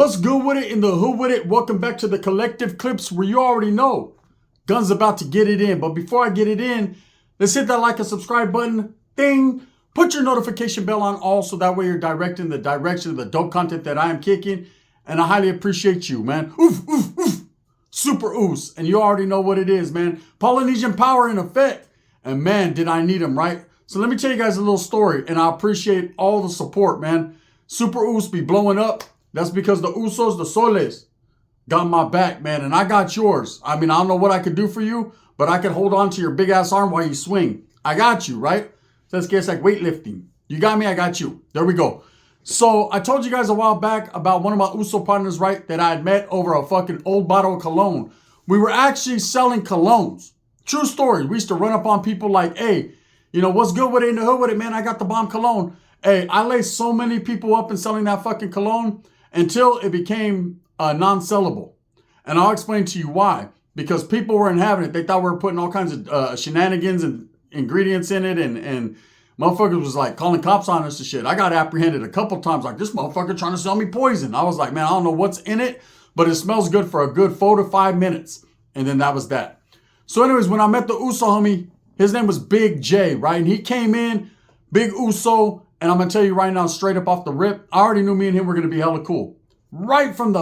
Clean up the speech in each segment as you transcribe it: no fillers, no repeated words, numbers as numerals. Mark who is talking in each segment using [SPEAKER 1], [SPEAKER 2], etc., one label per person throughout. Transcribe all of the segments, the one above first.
[SPEAKER 1] What's good with it in the hood with it? Welcome back to the collective clips where you already know Gun's about to get it in. But before I get it in, let's hit that like and subscribe button. Ding! Put your notification bell on all so that way you're directing the direction of the dope content that I am kicking. And I highly appreciate you, man. Oof, oof, oof. Super oos. And you already know what it is, man. Polynesian power in effect. And man, did I need him, right? So let me tell you guys a little story. And I appreciate all the support, man. Super oos be blowing up. That's because the Usos, the Soles, got my back, man, and I got yours. I mean, I don't know what I could do for you, but I could hold on to your big-ass arm while you swing. I got you, right? So it's like weightlifting. You got me, I got you. There we go. So I told you guys a while back about one of my Uso partners, right, that I had met over a fucking old bottle of cologne. We were actually selling colognes. True story. We used to run up on people like, hey, you know, what's good with it in the hood with it, man? I got the bomb cologne. Hey, I laced so many people up in selling that fucking cologne until it became non-sellable. And I'll explain to you why. Because people weren't having it. They thought we were putting all kinds of shenanigans and ingredients in it. And motherfuckers was like calling cops on us and shit. I got apprehended a couple times like, this motherfucker trying to sell me poison. I was like, man, I don't know what's in it, but it smells good for a good 4 to 5 minutes. And then that was that. So anyways, when I met the Uso homie, his name was Big J, right? And he came in, Big Uso. And I'm going to tell you right now, straight up off the rip, I already knew me and him were going to be hella cool. Right from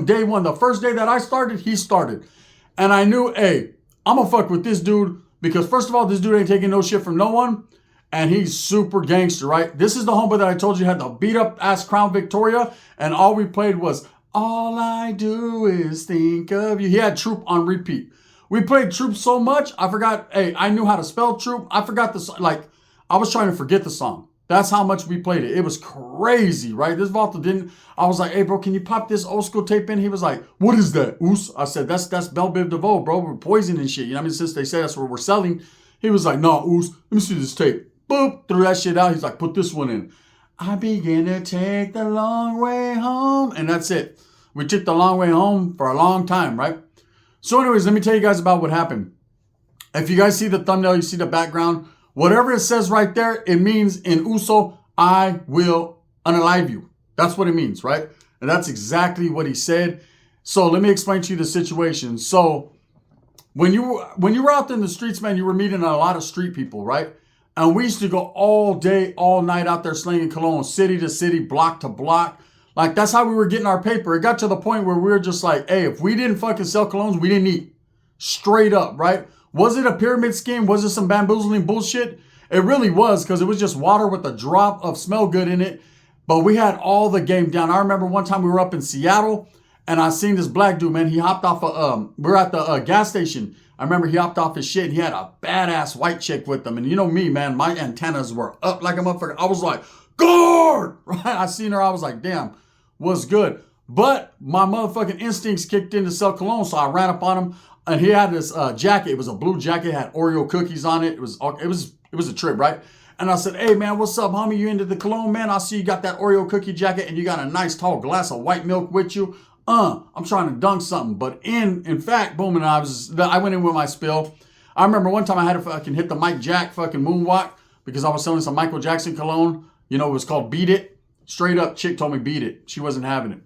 [SPEAKER 1] day one, the first day that I started, he started. And I knew, hey, I'm going to fuck with this dude because first of all, this dude ain't taking no shit from no one. And he's super gangster, right? This is the homeboy that I told you had the beat up ass Crown Victoria. And all we played was, all I do is think of you. He had Troop on repeat. We played Troop so much, I forgot, hey, I knew how to spell Troop. I forgot the song. Like, I was trying to forget the song. That's how much we played it. It was crazy, right? This Volta didn't. I was like, hey, bro, can you pop this old school tape in? He was like, what is that? Oos. I said, that's Belle Biv DeVoe, bro. We're poison and shit. You know what I mean? Since they say that's what we're selling. He was like, no, Oos. Let me see this tape. Boop. Threw that shit out. He's like, put this one in. I begin to take the long way home. And that's it. We took the long way home for a long time, right? So anyways, let me tell you guys about what happened. If you guys see the thumbnail, you see the background. Whatever it says right there, it means in Uso, I will unalive you. That's what it means, right? And that's exactly what he said. So let me explain to you the situation. So when you were out there in the streets, man, you were meeting a lot of street people, right? And we used to go all day, all night out there slinging cologne, city to city, block to block. Like, that's how we were getting our paper. It got to the point where we were just like, hey, if we didn't fucking sell colognes, we didn't eat. Straight up, right? Was it a pyramid scheme? Was it some bamboozling bullshit? It really was, because it was just water with a drop of smell good in it. But we had all the game down. I remember one time we were up in Seattle, and I seen this black dude, man. He hopped off we were at the gas station. I remember he hopped off his shit, and he had a badass white chick with him. And you know me, man, my antennas were up like a motherfucker. I was like, guard! Right? I seen her. I was like, damn, what's good? But my motherfucking instincts kicked in to sell cologne, so I ran up on him. And he had this jacket. It was a blue jacket. It had Oreo cookies on it. It was a trip, right? And I said, hey, man, what's up, homie? You into the cologne, man? I see you got that Oreo cookie jacket and you got a nice tall glass of white milk with you. I'm trying to dunk something. But in fact, boom, and I went in with my spill. I remember one time I had to fucking hit the Mike Jack fucking moonwalk because I was selling some Michael Jackson cologne. You know, it was called Beat It. Straight up chick told me beat it. She wasn't having it.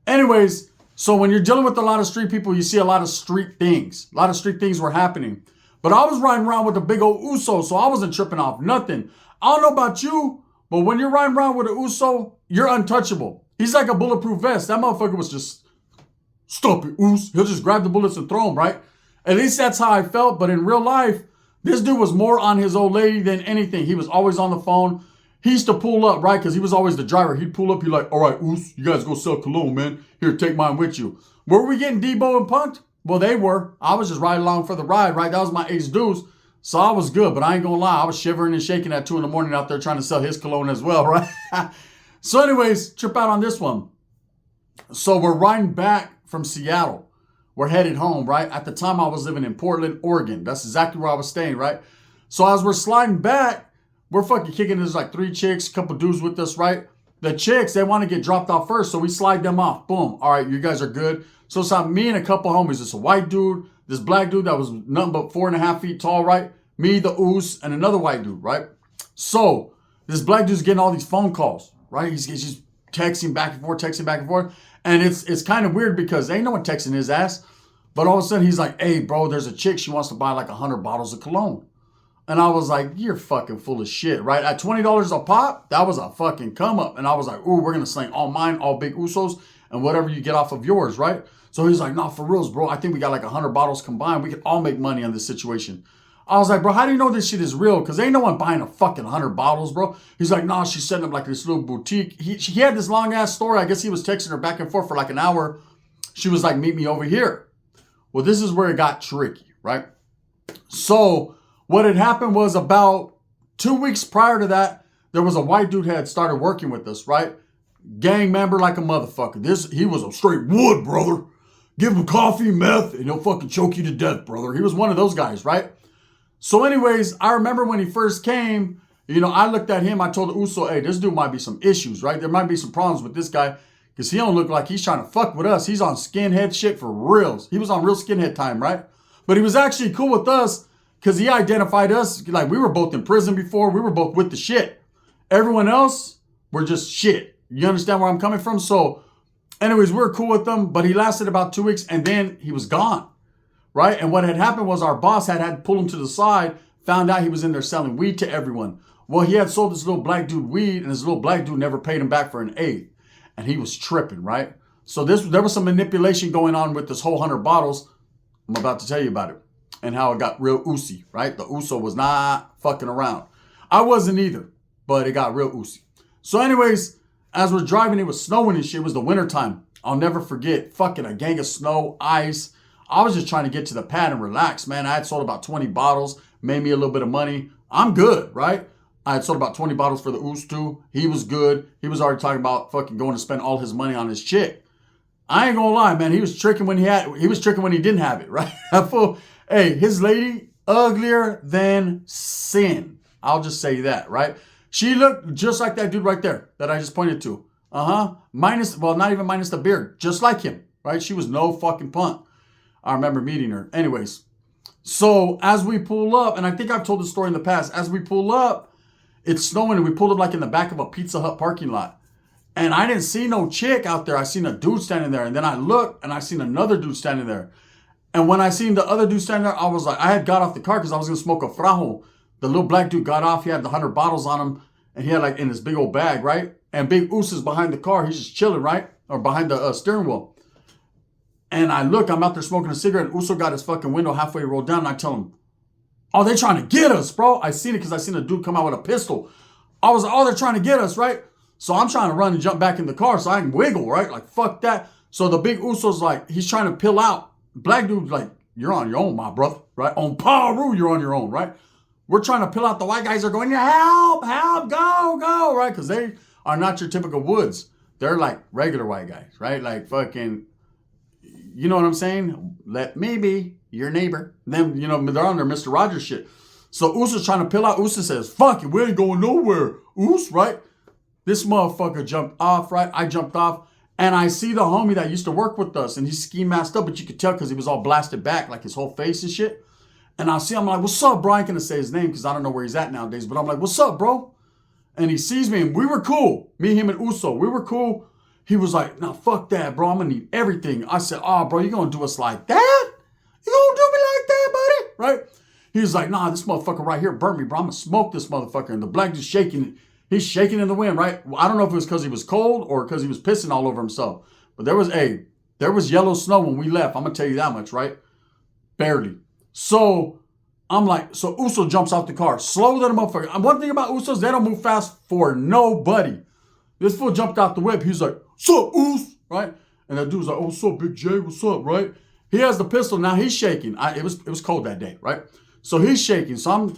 [SPEAKER 1] Anyways, so when you're dealing with a lot of street people, you see a lot of street things. A lot of street things were happening. But I was riding around with a big old Uso, so I wasn't tripping off nothing. I don't know about you, but when you're riding around with an Uso, you're untouchable. He's like a bulletproof vest. That motherfucker was just, stop it, Us. He'll just grab the bullets and throw them, right? At least that's how I felt. But in real life, this dude was more on his old lady than anything. He was always on the phone. He used to pull up, right? Because he was always the driver. He'd pull up. He'd like, all right, Oos, you guys go sell cologne, man. Here, take mine with you. Were we getting Debo and punked? Well, they were. I was just riding along for the ride, right? That was my ace deuce. So I was good, but I ain't going to lie. I was shivering and shaking at 2 a.m. out there trying to sell his cologne as well, right? So anyways, trip out on this one. So we're riding back from Seattle. We're headed home, right? At the time, I was living in Portland, Oregon. That's exactly where I was staying, right? So as we're sliding back, we're fucking kicking. There's like 3 chicks, a couple dudes with us, right? The chicks, they want to get dropped off first, so we slide them off. Boom. All right, you guys are good. So it's like me and a couple homies. This a white dude, this black dude that was nothing but 4.5 feet tall, right? Me, the Oos, and another white dude, right? So this black dude's getting all these phone calls, right? He's texting back and forth, texting back and forth. And it's kind of weird because ain't no one texting his ass. But all of a sudden he's like, hey, bro, there's a chick. She wants to buy like 100 bottles of cologne. And I was like, you're fucking full of shit, right? At $20 a pop, that was a fucking come up. And I was like, ooh, we're going to sling all mine, all big Usos, and whatever you get off of yours, right? So he's like, nah, for reals, bro. I think we got like 100 bottles combined. We could all make money on this situation. I was like, bro, how do you know this shit is real? Because ain't no one buying a fucking 100 bottles, bro. He's like, nah, she's setting up like this little boutique. He had this long ass story. I guess he was texting her back and forth for like an hour. She was like, meet me over here. Well, this is where it got tricky, right? So what had happened was about 2 weeks prior to that, there was a white dude had started working with us, right? Gang member like a motherfucker. He was a straight wood, brother. Give him coffee, meth, and he'll fucking choke you to death, brother. He was one of those guys, right? So anyways, I remember when he first came, I looked at him. I told the Uso, hey, this dude might be some issues, right? There might be some problems with this guy because he don't look like he's trying to fuck with us. He's on skinhead shit for reals. He was on real skinhead time, right? But he was actually cool with us because he identified us like we were both in prison before. We were both with the shit. Everyone else were just shit. You understand where I'm coming from? So anyways, we were cool with them, but he lasted about 2 weeks and then he was gone. Right? And what had happened was our boss had pulled him to the side, found out he was in there selling weed to everyone. Well, he had sold this little black dude weed, and this little black dude never paid him back for an eighth. And he was tripping, right? So there was some manipulation going on with this whole 100 bottles. I'm about to tell you about it. And how it got real oozy, right? The Uso was not fucking around. I wasn't either, but it got real oozy. So anyways, as we're driving, it was snowing and shit. It was the wintertime. I'll never forget. Fucking a gang of snow, ice. I was just trying to get to the pad and relax, man. I had sold about 20 bottles, made me a little bit of money. I'm good, right? I had sold about 20 bottles for the Oos too. He was good. He was already talking about fucking going to spend all his money on his chick. I ain't gonna lie, man. He was tricking when he was tricking when he didn't have it, right? Hey, his lady, uglier than sin. I'll just say that, right? She looked just like that dude right there that I just pointed to. Not even minus the beard. Just like him, right? She was no fucking punk. I remember meeting her. Anyways, so as we pull up, and I think I've told this story in the past, as we pull up, it's snowing and we pulled up like in the back of a Pizza Hut parking lot. And I didn't see no chick out there. I seen a dude standing there. And then I looked and I seen another dude standing there. And when I seen the other dude standing there, I was like, I had got off the car because I was going to smoke a frajo. The little black dude got off. He had the 100 bottles on him. And he had like in his big old bag, right? And Big Oos is behind the car. He's just chilling, right? Or behind the steering wheel. And I look, I'm out there smoking a cigarette, and Uso got his fucking window halfway rolled down, and I tell him, oh, they trying to get us, bro. I seen it because I seen a dude come out with a pistol. I was like, oh, they're trying to get us, right? So I'm trying to run and jump back in the car so I can wiggle, right? Like, fuck that. So the Big Uso's like, he's trying to peel out. Black dude's like, you're on your own, my brother, right? On Paru, you're on your own, right? We're trying to peel out. The white guys are going, help, go, right? Because they are not your typical woods. They're like regular white guys, right? Like fucking... You know what I'm saying? Let me be your neighbor. Then, they're on their Mr. Rogers shit. So Uso's trying to peel out. Uso says, fuck it, we ain't going nowhere. Us, right? This motherfucker jumped off, right? I jumped off. And I see the homie that used to work with us. And he's ski masked up, but you could tell because he was all blasted back, like his whole face and shit. And I see him, I'm like, what's up, bro? I ain't going to say his name because I don't know where he's at nowadays. But I'm like, what's up, bro? And he sees me, and we were cool. Me, him, and Uso. We were cool. He was like, nah, fuck that, bro. I'm going to need everything. I said, oh, bro, you going to do us like that? You going to do me like that, buddy? Right? He was like, nah, this motherfucker right here burnt me, bro. I'm going to smoke this motherfucker. And the black dude's shaking. He's shaking in the wind, right? Well, I don't know if it was because he was cold or because he was pissing all over himself. But there was yellow snow when we left. I'm going to tell you that much, right? Barely. So I'm like, so Uso jumps out the car. Slower than a motherfucker. And one thing about Usos, they don't move fast for nobody. This fool jumped out the whip. He's like, what's up, Oos? Right? And that dude's like, oh, what's up, Big J? What's up, right? He has the pistol. Now he's shaking. It was cold that day, right? So he's shaking. So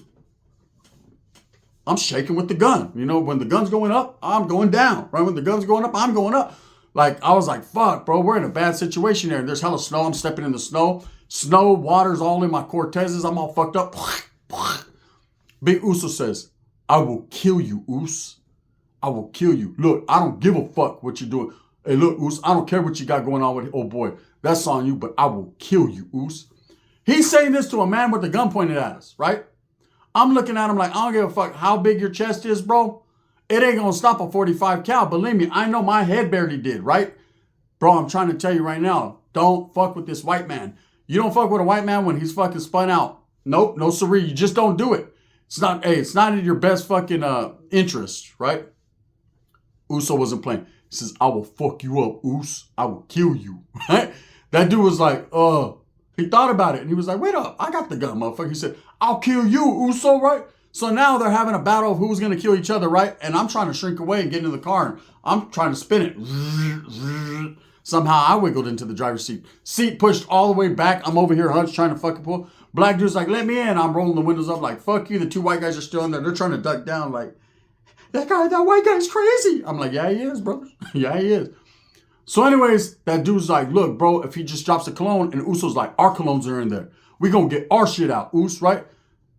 [SPEAKER 1] I'm shaking with the gun. When the gun's going up, I'm going down. Right? When the gun's going up, I'm going up. Like, I was like, fuck, bro, we're in a bad situation there. And there's hella snow. I'm stepping in the snow. Snow, water's all in my Cortezes. I'm all fucked up. Big Uso says, I will kill you, Oos. I will kill you. Look, I don't give a fuck what you're doing. Hey, look, Oos, I don't care what you got going on with, oh boy, that's on you, but I will kill you, Oos. He's saying this to a man with a gun pointed at us, right? I'm looking at him like, I don't give a fuck how big your chest is, bro. it ain't gonna stop a 45 cal. Believe me, I know my head barely did, right? Bro, I'm trying to tell you right now, don't fuck with this white man. You don't fuck with a white man when he's fucking spun out. Nope, no siree. You just don't do it. It's not in your best fucking interest, right? Uso wasn't playing. He says, I will fuck you up, Us. I will kill you. Right? That dude was like, he thought about it and he was like, wait up, I got the gun, motherfucker. He said, I'll kill you, Uso, right? So now they're having a battle of who's going to kill each other, right? And I'm trying to shrink away and get in the car and I'm trying to spin it. Somehow I wiggled into the driver's seat. Seat pushed all the way back. I'm over here hunched trying to fucking pull. Black dude's like, let me in. I'm rolling the windows up like, fuck you. The two white guys are still in there. They're trying to duck down like, that white guy's crazy. I'm like, yeah, he is, bro. Yeah, he is. So anyways, that dude's like, look, bro, if he just drops a cologne, and Uso's like, our colognes are in there. We gonna get our shit out, Us, right?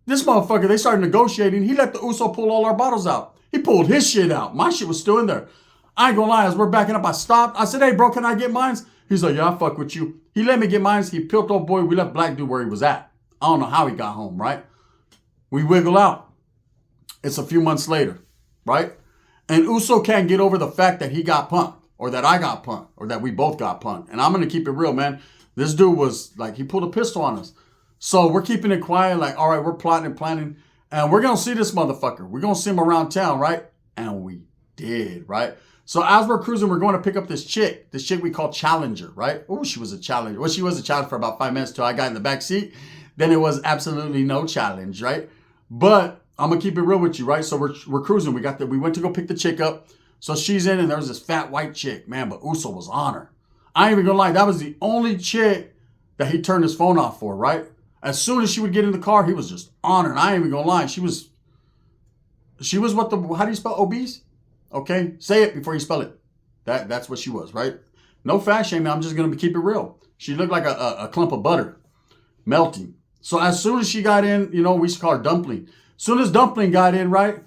[SPEAKER 1] This motherfucker, they started negotiating. He let the Uso pull all our bottles out. He pulled his shit out. My shit was still in there. I ain't gonna lie, as we're backing up, I stopped. I said, hey, bro, can I get mines? He's like, yeah, I fuck with you. He let me get mines. He peeled old boy. We left black dude where he was at. I don't know how he got home, right? We wiggle out. It's a few months later, right? And Uso can't get over the fact that he got punked, or that I got punked, or that we both got punked. And I'm going to keep it real, man. This dude was like, he pulled a pistol on us. So we're keeping it quiet, like, all right, we're plotting and planning. And we're going to see this motherfucker. We're going to see him around town, right? And we did, right? So as we're cruising, we're going to pick up this chick we call Challenger, right? Oh, she was a challenge. Well, she was a challenge for about 5 minutes till I got in the back seat. Then it was absolutely no challenge, right? But I'm going to keep it real with you, right? So we're cruising. We went to go pick the chick up. So she's in and there was this fat white chick, man, but Uso was on her. I ain't even going to lie. That was the only chick that he turned his phone off for, right? As soon as she would get in the car, he was just on her. And I ain't even going to lie. She was how do you spell obese? Okay, say it before you spell it. That's what she was, right? No fat shaming. I'm just gonna keep it real. She looked like a clump of butter, melting. So as soon as she got in, we used to call her Dumpling. As soon as Dumpling got in, right?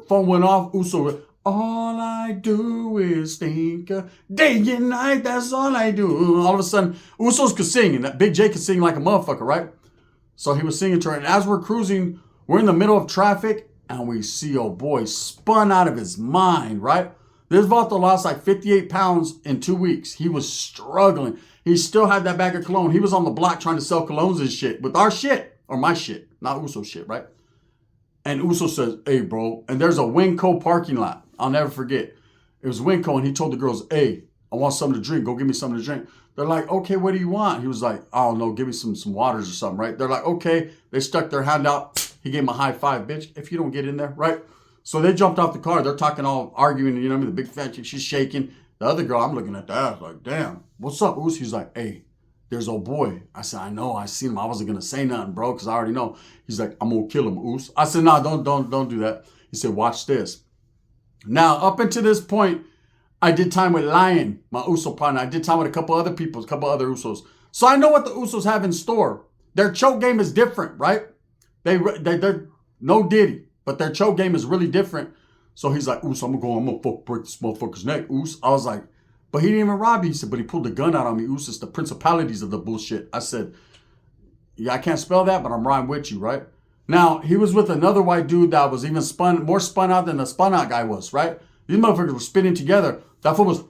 [SPEAKER 1] Phone went off. Uso, all I do is think day and night. That's all I do. All of a sudden, Usos could sing, and that Big J could sing like a motherfucker, right? So he was singing to her, and as we're cruising, we're in the middle of traffic. And we see old boy spun out of his mind, right? This Vato lost like 58 pounds in 2 weeks. He was struggling. He still had that bag of cologne. He was on the block trying to sell colognes and shit with our shit, or my shit, not Uso shit, right? And Uso says, hey, bro, and there's a Winco parking lot. I'll never forget. It was Winco, and he told the girls, hey, I want something to drink. Go give me something to drink. They're like, okay, what do you want? He was like, I don't know, give me some waters or something, right? They're like, okay. They stuck their hand out. He gave him a high five, bitch, if you don't get in there, right? So they jumped off the car. They're talking all arguing, the big fat chick, she's shaking. The other girl, I'm looking at that, like, damn, what's up, Us? He's like, hey, there's old boy. I said, I know, I seen him. I wasn't going to say nothing, bro, because I already know. He's like, I'm going to kill him, Us. I said, nah, don't do that. He said, watch this. Now, up until this point, I did time with Lion, my Uso partner. I did time with a couple other people, a couple other Usos. So I know what the Usos have in store. Their choke game is different, right? They're no Diddy, but their choke game is really different. So he's like, Us, I'm gonna break this motherfucker's neck, Us. I was like, but he didn't even rob me. He said, but he pulled the gun out on me, Us. It's the principalities of the bullshit. I said, yeah, I can't spell that, but I'm riding with you, right? Now, he was with another white dude that was even more spun out than the spun out guy was, right? These motherfuckers were spinning together. That fool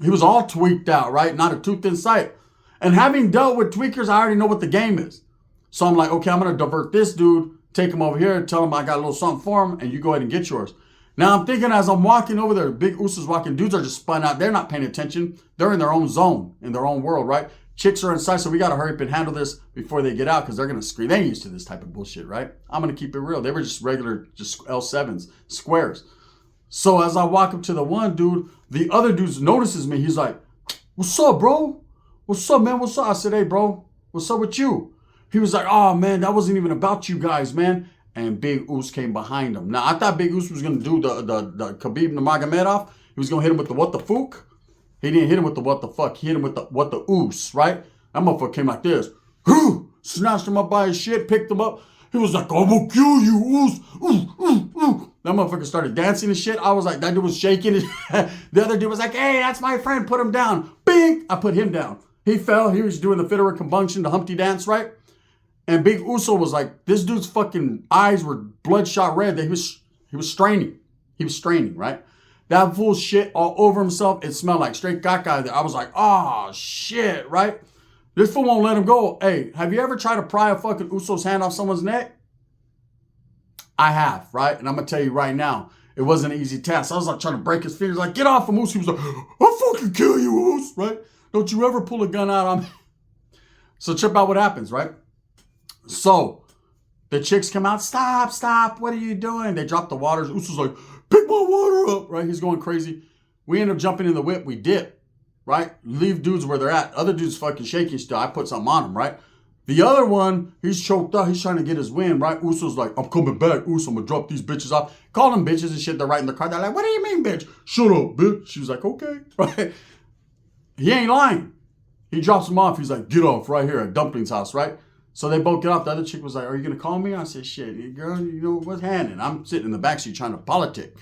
[SPEAKER 1] he was all tweaked out, right? Not a tooth in sight. And having dealt with tweakers, I already know what the game is. So I'm like, okay, I'm going to divert this dude, take him over here, tell him I got a little something for him, and you go ahead and get yours. Now I'm thinking as I'm walking over there, big Usos walking, dudes are just spun out. They're not paying attention. They're in their own zone, in their own world, right? Chicks are inside, so we got to hurry up and handle this before they get out because they're going to scream. They ain't used to this type of bullshit, right? I'm going to keep it real. They were just regular, just L7s, squares. So as I walk up to the one dude, the other dude notices me. He's like, what's up, bro? What's up, man? What's up? I said, hey, bro, what's up with you? He was like, oh, man, that wasn't even about you guys, man. And Big Us came behind him. Now, I thought Big Us was going to do the Khabib Nurmagomedov. He was going to hit him with the what the fook. He didn't hit him with the what the fuck. He hit him with the what the Us, right? That motherfucker came like this. Snatched him up by his shit, picked him up. He was like, I will kill you, Us. That motherfucker started dancing and shit. I was like, that dude was shaking. The other dude was like, hey, that's my friend. Put him down. Bing! I put him down. He fell. He was doing the Federer convulsion, the Humpty dance, right? And Big Uso was like, this dude's fucking eyes were bloodshot red. He was straining. He was straining, right? That fool shit all over himself. It smelled like straight caca there. I was like, oh, shit, right? This fool won't let him go. Hey, have you ever tried to pry a fucking Uso's hand off someone's neck? I have, right? And I'm going to tell you right now, it wasn't an easy task. I was like trying to break his fingers, like, get off him, Uso. He was like, I'll fucking kill you, Uso, right? Don't you ever pull a gun out on me. So check out what happens, right? So the chicks come out, stop, what are you doing? They drop the waters. Uso's like, pick my water up, right? He's going crazy. We end up jumping in the whip. We dip, right? Leave dudes where they're at. Other dudes fucking shaking still. I put something on him, right? The other one, he's choked up. He's trying to get his wind, right? Uso's like, I'm coming back. Uso, I'm going to drop these bitches off. Call them bitches and shit. They're right in the car. They're like, what do you mean, bitch? Shut up, bitch. She was like, okay, right? He ain't lying. He drops them off. He's like, get off right here at Dumpling's house, right? So they both get off. The other chick was like, are you going to call me? I said, shit, girl, you know what's happening? I'm sitting in the backseat trying to politic.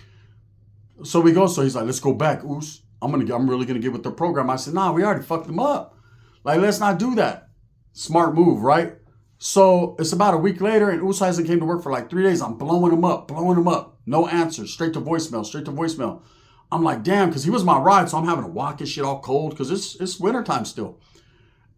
[SPEAKER 1] So we go. So he's like, let's go back, Us. I'm really going to get with the program. I said, nah, we already fucked them up. Like, let's not do that. Smart move, right? So it's about a week later, and Us hasn't came to work for like 3 days. I'm blowing him up. No answers. Straight to voicemail. I'm like, damn, because he was my ride, so I'm having to walk his shit all cold because it's wintertime still.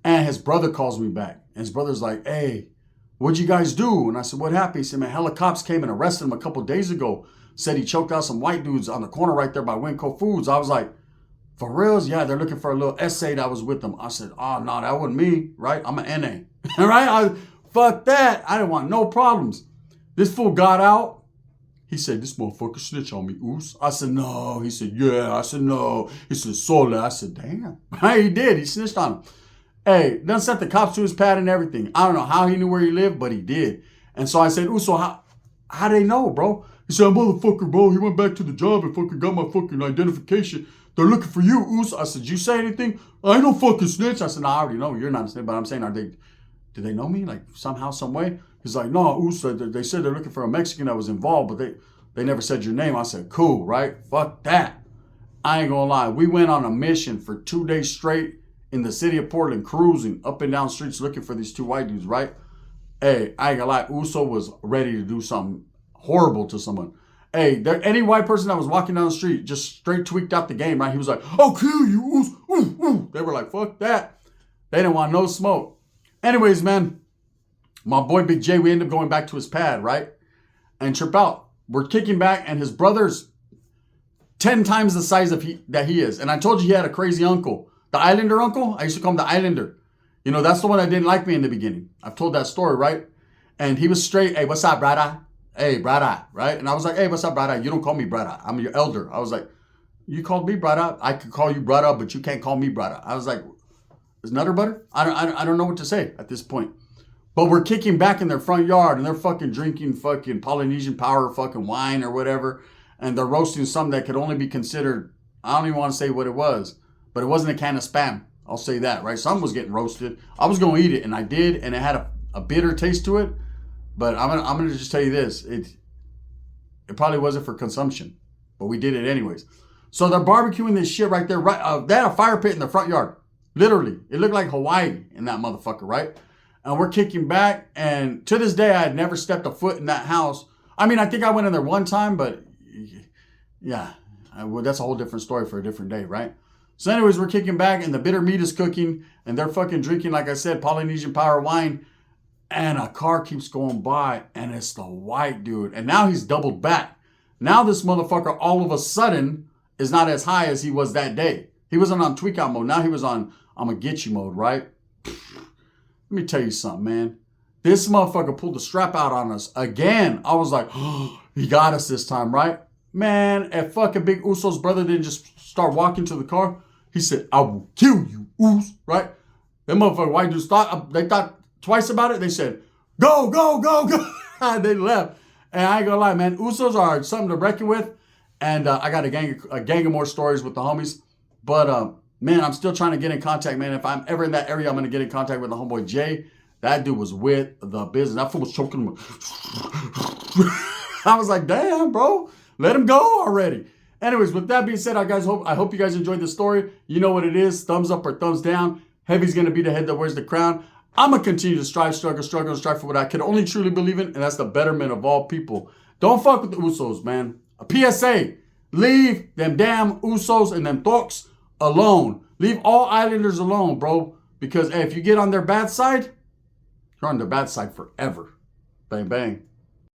[SPEAKER 1] And his brother calls me back. And his brother's like, hey, what'd you guys do? And I said, what happened? He said, man, helicopters came and arrested him a couple days ago. Said he choked out some white dudes on the corner right there by Winco Foods. I was like, for reals? Yeah, they're looking for a little essay that was with them. I said, oh, no, that wasn't me, right? I'm an NA, right? Fuck that. I didn't want no problems. This fool got out. He said, this motherfucker snitch on me, Us. I said, no. He said, yeah. I said, no. He said, Sola. I said, damn. He did. He snitched on him. Hey, done sent the cops to his pad and everything. I don't know how he knew where he lived, but he did. And so I said, Uso, how they know, bro? He said, motherfucker, bro. He went back to the job and fucking got my fucking identification. They're looking for you, Us. I said, you say anything? I ain't no fucking snitch. I said, no, I already know you're not a snitch, but I'm saying, do they know me? Like somehow, some way? He's like, no, Us, they said they're looking for a Mexican that was involved, but they never said your name. I said, cool, right? Fuck that. I ain't gonna lie. We went on a mission for 2 days straight in the city of Portland, cruising up and down streets looking for these two white dudes, right? Hey, I ain't gonna lie. Uso was ready to do something horrible to someone. Hey, any white person that was walking down the street just straight tweaked out the game, right? He was like, I'll kill you, Us. Ooh, ooh. They were like, fuck that. They didn't want no smoke. Anyways, man, my boy Big J, we end up going back to his pad, right? And trip out. We're kicking back, and his brother's 10 times the size that he is. And I told you he had a crazy uncle. The Islander uncle? I used to call him the Islander. You know, that's the one that didn't like me in the beginning. I've told that story, right? And he was straight, hey, what's up, brother? Hey, brother, right? And I was like, hey, what's up, brother? You don't call me brother. I'm your elder. I was like, you called me brother? I could call you brother, but you can't call me brother. I was like, is Nutter Butter? I don't know what to say at this point. But we're kicking back in their front yard, and they're fucking drinking fucking Polynesian Power fucking wine or whatever. And they're roasting something that could only be considered, I don't even want to say what it was, but it wasn't a can of Spam. I'll say that, right? Something was getting roasted. I was going to eat it, and I did, and it had a bitter taste to it. But I'm gonna just tell you this. It probably wasn't for consumption, but we did it anyways. So they're barbecuing this shit right there. Right, they had a fire pit in the front yard. Literally. It looked like Hawaii in that motherfucker, right? And we're kicking back, and to this day, I had never stepped a foot in that house. I mean, I think I went in there one time, but yeah, well, that's a whole different story for a different day, right? So anyways, we're kicking back, and the bitter meat is cooking, and they're fucking drinking, like I said, Polynesian Power wine, and a car keeps going by, and it's the white dude, and now he's doubled back. Now this motherfucker all of a sudden is not as high as he was that day. He wasn't on tweak out mode. Now he was on I'm gonna get you mode, right? Let me tell you something, man. This motherfucker pulled the strap out on us again. I was like, oh, he got us this time, right? Man, if fucking Big Uso's brother didn't just start walking to the car, he said, I will kill you, Us, right? Them motherfucker white dudes they thought twice about it. They said, go, go, go, go. And they left. And I ain't gonna lie, man. Usos are something to reckon with. And I got a gang of more stories with the homies. But, man, I'm still trying to get in contact, man. If I'm ever in that area, I'm going to get in contact with the homeboy Jay. That dude was with the business. That fool was choking him. I was like, damn, bro. Let him go already. Anyways, with that being said, I hope you guys enjoyed the story. You know what it is. Thumbs up or thumbs down. Heavy's going to be the head that wears the crown. I'm going to continue to strive for what I can only truly believe in, and that's the betterment of all people. Don't fuck with the Usos, man. A PSA. Leave them damn Usos and them thugs alone. Leave all Islanders alone, bro. Because hey, if you get on their bad side, you're on their bad side forever. Bang, bang.